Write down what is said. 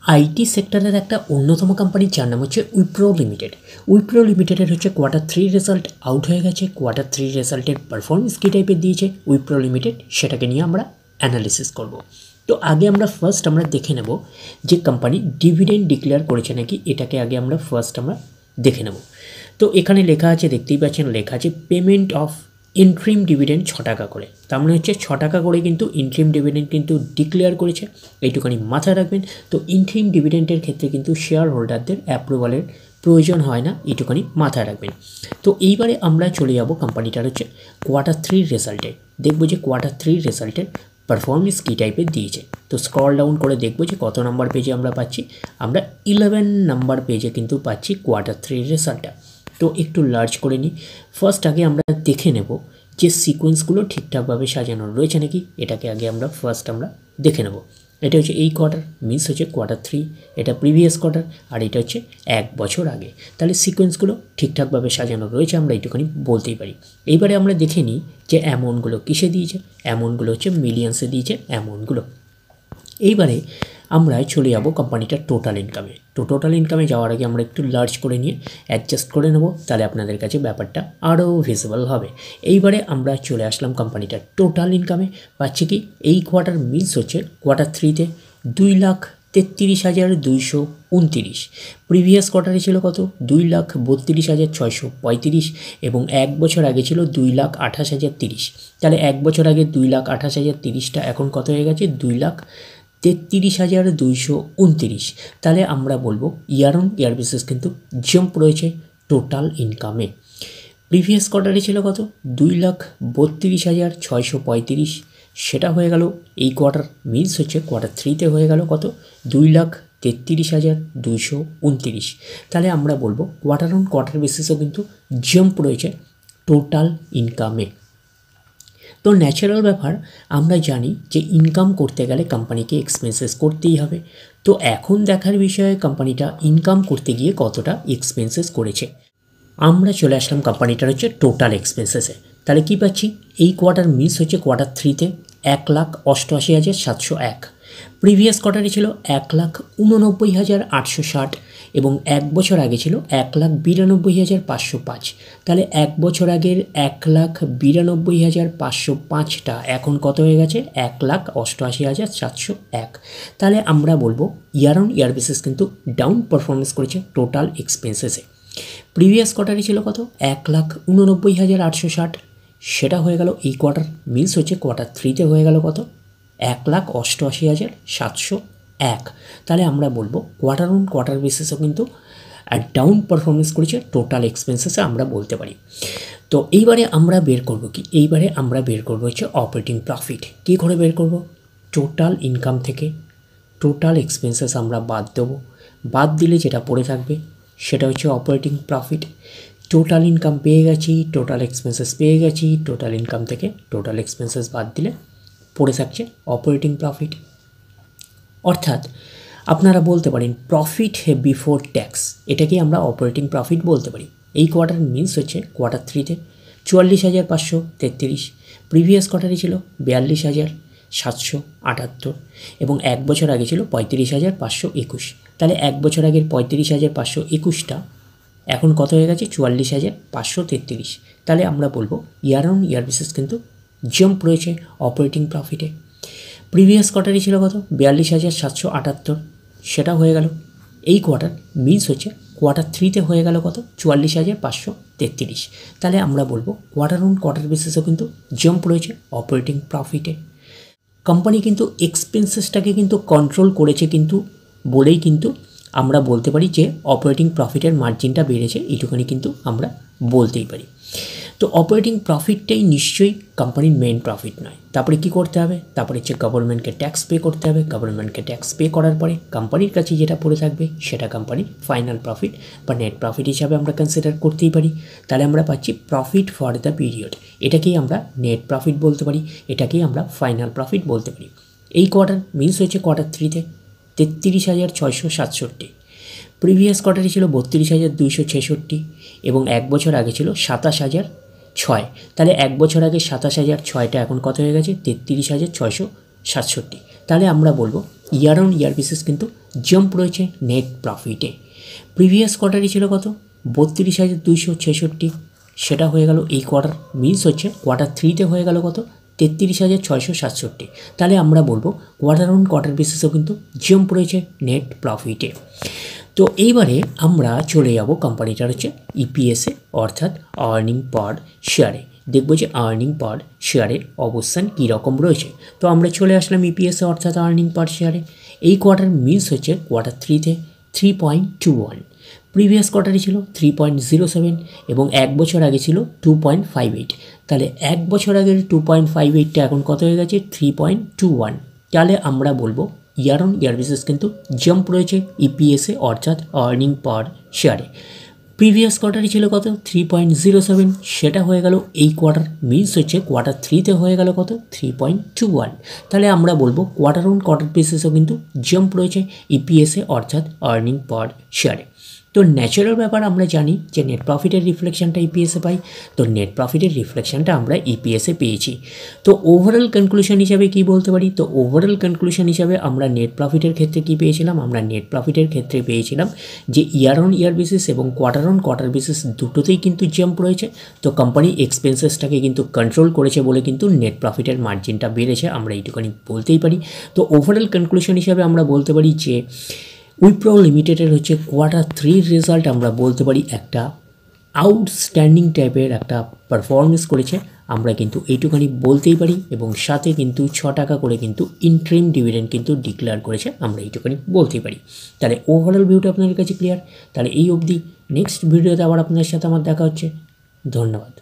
IT সেক্টরের একটা অন্যতম কোম্পানি যার নাম হচ্ছে উইপ্রো লিমিটেড। উইপ্রো লিমিটেডের হচ্ছে কোয়ার্টার 3 রেজাল্ট আউট হয়ে গেছে। কোয়ার্টার 3 রেজাল্টের পারফরমেন্স কী টাইপের দিয়েছে উইপ্রো লিমিটেড, সেটাকে নিয়ে আমরা অ্যানালিসিস করব। তো আগে আমরা দেখে নেব যে কোম্পানি ডিভিডেন্ড ডিক্লেয়ার করেছে নাকি, এটাকে আগে আমরা দেখে নেব। তো এখানে লেখা আছে, দেখতেই পাচ্ছেন লেখা আছে পেমেন্ট অফ ইন্ট্রিম ডিভিডেন্ড 6 টাকা করে। তার মানে হচ্ছে 6 টাকা করে কিন্তু ইন্ট্রিম ডিভিডেন্ড কিন্তু ডিক্লেয়ার করেছে, এইটুখানি মাথায় রাখবেন। তো ইন্ট্রিম ডিভিডেন্ডের ক্ষেত্রে কিন্তু শেয়ার হোল্ডারদের অ্যাপ্রুভালের প্রয়োজন হয় না, এইটুখানি মাথায় রাখবেন। তো এইবারে আমরা চলে যাব কোম্পানিটার হচ্ছে কোয়ার্টার 3 রেজাল্টে, দেখব যে কোয়ার্টার 3 রেজাল্টের পারফরমেন্স কী টাইপের দিয়েছে। তো স্ক্রল ডাউন করে দেখব যে কত নাম্বার পেজে আমরা পাচ্ছি। আমরা 11 নাম্বার পেজে কিন্তু পাচ্ছি কোয়ার্টার 3 রেজাল্টটা। তো একটু লার্জ করে নিই। ফার্স্ট আগে আমরা দেখে নেব যে সিকোয়েন্সগুলো ঠিকঠাকভাবে সাজানো রয়েছে নাকি, এটাকে আগে আমরা দেখে নেব। এটা হচ্ছে এই কোয়ার্টার, মিনস হচ্ছে কোয়ার্টার 3, এটা প্রিভিয়াস কোয়ার্টার, আর এটা হচ্ছে 1 বছর আগে। তাহলে সিকোয়েন্সগুলো ঠিকঠাকভাবে সাজানো রয়েছে, আমরা এইটুখানি বলতেই পারি। এইবারে আমরা দেখে নিই যে অ্যামাউন্টগুলো কিসে দিয়েছে। অ্যামাউন্টগুলো হচ্ছে মিলিয়ন্সে দিয়েছে অ্যামাউন্টগুলো। এইবারে আমরা চলে যাব কোম্পানিটার টোটাল ইনকামে। তো টোটাল ইনকামে যাওয়ার আগে আমরা একটু লার্জ করে নিয়ে অ্যাডজাস্ট করে নেব, তাহলে আপনাদের কাছে ব্যাপারটা আরও ভিজিবল হবে। এইবারে আমরা চলে আসলাম কোম্পানিটার টোটাল ইনকামে। পাচ্ছি কি এই কোয়ার্টার মিলস হচ্ছে কোয়ার্টার 3তে 2,33,229। প্রিভিয়াস কোয়ার্টারে ছিল কত 2,32,635, এবং 1 বছর আগে ছিল 2,28,030। তাহলে 1 বছর আগে 2,28,030টা এখন কত হয়ে গেছে 2,33,229। তাহলে আমরা বলবো ইয়ার অন ইয়ার বেসিস কিন্তু জাম্প রয়েছে টোটাল ইনকামে। প্রিভিয়াস কোয়ার্টারে ছিল কত 2,32,635, সেটা হয়ে গেল এই কোয়ার্টার, মিনস হচ্ছে কোয়ার্টার 3তে হয়ে গেল কত 2,33,229। তাহলে আমরা বলবো কোয়ার্টার অন কোয়ার্টার বেসিসও কিন্তু জাম্প রয়েছে টোটাল ইনকামে। তো ন্যাচারাল ব্যাপার, আমরা জানি যে ইনকাম করতে গেলে কোম্পানিকে এক্সপেন্সেস করতেই হবে। তো এখন দেখার বিষয়ে কোম্পানিটা ইনকাম করতে গিয়ে কতটা এক্সপেন্সেস করেছে। আমরা চলে আসলাম কোম্পানিটার হচ্ছে টোটাল এক্সপেন্সেসে। তাহলে কি পাচ্ছি এই কোয়ার্টার মিস হচ্ছে কোয়ার্টার 3তে 1,88,701। প্রিভিয়াস কোয়ার্টারে ছিল 1,89,860, এবং 1 বছর আগে ছিল 1,92,505। তাহলে 1 বছর আগের 1,92,505টা এখন কত হয়ে গেছে 1,88,701। তাহলে আমরা বলবো ইয়ার অন ইয়ার বেসিস কিন্তু ডাউন পারফরমেন্স করেছে টোটাল এক্সপেন্সেসে। প্রিভিয়াস কোয়ার্টারে ছিল কত 1,89,860, সেটা হয়ে গেল এই কোয়ার্টার, মিনস হচ্ছে কোয়ার্টার 3তে হয়ে গেল কত 1,88,701। তাহলে আমরা বলবো কোয়ার্টার অন কোয়ার্টার বেসিসও কিন্তু ডাউন পারফরমেন্স করেছে টোটাল এক্সপেন্সেসে, আমরা বলতে পারি। তো এইবারে আমরা বের করব কি, এইবারে আমরা বের করব হচ্ছে অপারেটিং প্রফিট। কী করে বের করব, টোটাল ইনকাম থেকে টোটাল এক্সপেন্সেস আমরা বাদ দেবো। বাদ দিলে যেটা পড়ে থাকবে সেটা হচ্ছে অপারেটিং প্রফিট। টোটাল ইনকাম পেয়ে গেছি, টোটাল এক্সপেন্সেস পেয়ে গেছি, টোটাল ইনকাম থেকে টোটাল এক্সপেন্সেস বাদ দিলে পড়ে থাকছে অপারেটিং প্রফিট। অর্থাৎ আপনারা বলতে পারেন প্রফিট বিফোর ট্যাক্স, এটাকেই আমরা অপারেটিং প্রফিট বলতে পারি। এই কোয়ার্টার মিনস হচ্ছে কোয়ার্টার 3তে 44,533, প্রিভিয়াস কোয়ার্টারে ছিল 42,778, এবং 1 বছর আগে ছিল 35,521। তাহলে 1 বছর আগের 35,521টা এখন কত হয়ে গেছে 44,533। তাহলে আমরা বলবো ইয়ার অন ইয়ার বেসিস কিন্তু জাম্প রয়েছে অপারেটিং প্রফিটে। প্রিভিয়াস কোয়ার্টারে ছিল কত 42,778, সেটা হয়ে গেল এই কোয়ার্টার, মিনস হচ্ছে কোয়ার্টার 3তে হয়ে গেল কত 44,533। তাহলে আমরা বলবো কোয়ার্টার অন কোয়ার্টার বেসিসও কিন্তু জাম্প রয়েছে অপারেটিং প্রফিটে। কোম্পানি কিন্তু এক্সপেন্সেসটাকে কিন্তু কন্ট্রোল করেছে কিন্তু বলেই কিন্তু আমরা বলতে পারি যে অপারেটিং প্রফিটের মার্জিনটা বেড়েছে, এইটুখানি কিন্তু আমরা বলতেই পারি। তো অপারেটিং প্রফিটটাই নিশ্চয়ই কোম্পানির মেইন প্রফিট নয়। তারপরে কি করতে হবে, তারপরে হচ্ছে গভর্নমেন্টকে ট্যাক্স পে করতে হবে। গভর্নমেন্টকে ট্যাক্স পে করার পরে কোম্পানির কাছে যেটা পড়ে থাকবে সেটা কোম্পানির ফাইনাল প্রফিট বা নেট প্রফিট হিসাবে আমরা কনসিডার করতেই পারি। তাহলে আমরা পাচ্ছি প্রফিট ফর দ্য পিরিয়ড, এটাকেই আমরা নেট প্রফিট বলতে পারি, এটাকেই আমরা ফাইনাল প্রফিট বলতে পারি। এই কোয়ার্টার মিনস হচ্ছে কোয়ার্টার 3তে 33,667, প্রিভিয়াস কোয়ার্টারে ছিল 32,266, এবং 1 বছর আগে ছিল 27,006। তাহলে 1 বছর আগে 27,006টা এখন কত হয়ে গেছে 33,667। তাহলে আমরা বলবো ইয়ার অন ইয়ার বেসিস কিন্তু জাম্প রয়েছে নেট প্রফিটে। প্রিভিয়াস কোয়ার্টারই ছিল কত 32,266, সেটা হয়ে গেল এই কোয়ার্টার, মিনস হচ্ছে কোয়ার্টার 3তে হয়ে গেল কত 33,667। তাহলে আমরা বলবো কোয়ার্টার অন কোয়ার্টার বেসিসেও কিন্তু জাম্প রয়েছে নেট প্রফিটে। তো এইবারে আমরা চলে যাব কোম্পানিটার হচ্ছে ইপিএসে অর্থাৎ আর্নিং পার শেয়ারে, দেখব যে আর্নিং পার শেয়ারের অবস্থান কীরকম রয়েছে। তো আমরা চলে আসলাম ইপিএসে অর্থাৎ আর্নিং পার শেয়ারে। এই কোয়ার্টার মিনস হচ্ছে কোয়ার্টার 3তে 3.21, প্রিভিয়াস কোয়ার্টারই ছিল 3.07 এবং এক বছর আগে ছিল 2.58। তাহলে এক বছর আগের 2.58টা এখন কত হয়ে গেছে 3.21। তাহলে আমরা বলবো ইয়ার অন ইয়ার বেসিস কিন্তু জাম্প রয়েছে ইপিএসে অর্থাৎ আর্নিং পার শেয়ারে। প্রিভিয়াস কোয়ার্টারই ছিল কত 3.07, সেটা হয়ে গেল এই কোয়ার্টার, মিনস হচ্ছে কোয়ার্টার 3তে হয়ে গেল কত 3.21। তাহলে আমরা বলবো কোয়ার্টার অন কোয়ার্টার বেসিসেও কিন্তু জাম্প রয়েছে ইপিএসে অর্থাৎ আর্নিং পার শেয়ারে। তো ন্যাচারাল ব্যাপার আমরা জানি যে নেট প্রফিটের রিফ্লেকশনটা ইপিএসে পাই, তো নেট প্রফিটের রিফ্লেকশনটা আমরা ইপিএসে পেয়েছি। তো ওভারঅল কনক্লুশন হিসাবে কি বলতে পারি, তো ওভারঅল কনক্লুশন হিসাবে আমরা নেট প্রফিটের ক্ষেত্রে কি পেয়েছিলাম, আমরা নেট প্রফিটের ক্ষেত্রে পেয়েছিলাম যে ইয়ার অন ইয়ার বেসিস এবং কোয়ার্টার অন কোয়ার্টার বেসিস দুটোতেই কিন্তু জাম্প রয়েছে। তো কোম্পানি এক্সপেন্সেসটাকে কিন্তু কন্ট্রোল করেছে বলে কিন্তু নেট প্রফিটের মার্জিনটা বেড়েছে, আমরা এইটুখানি বলতেই পারি। তো ওভারঅল কনক্লুশন হিসাবে আমরা বলতে পারি যে উইপ্রো লিমিটেডের হচ্ছে কোয়ার্টার 3 রেজাল্ট আমরা বলতে পারি একটা আউটস্ট্যান্ডিং টাইপের একটা পারফরমেন্স করেছে, আমরা কিন্তু এইটুখানি বলতেই পারি। এবং সাথে কিন্তু 6 টাকা করে কিন্তু ইন্টারিম ডিভিডেন্ড কিন্তু ডিক্লেয়ার করেছে, আমরা এইটুখানি বলতেই পারি। তাহলে ওভারঅল ভিউটা আপনাদের কাছে ক্লিয়ার। তাহলে এই অবধি, নেক্সট ভিডিওতে আবার আপনাদের সাথে আমার দেখা হচ্ছে। ধন্যবাদ।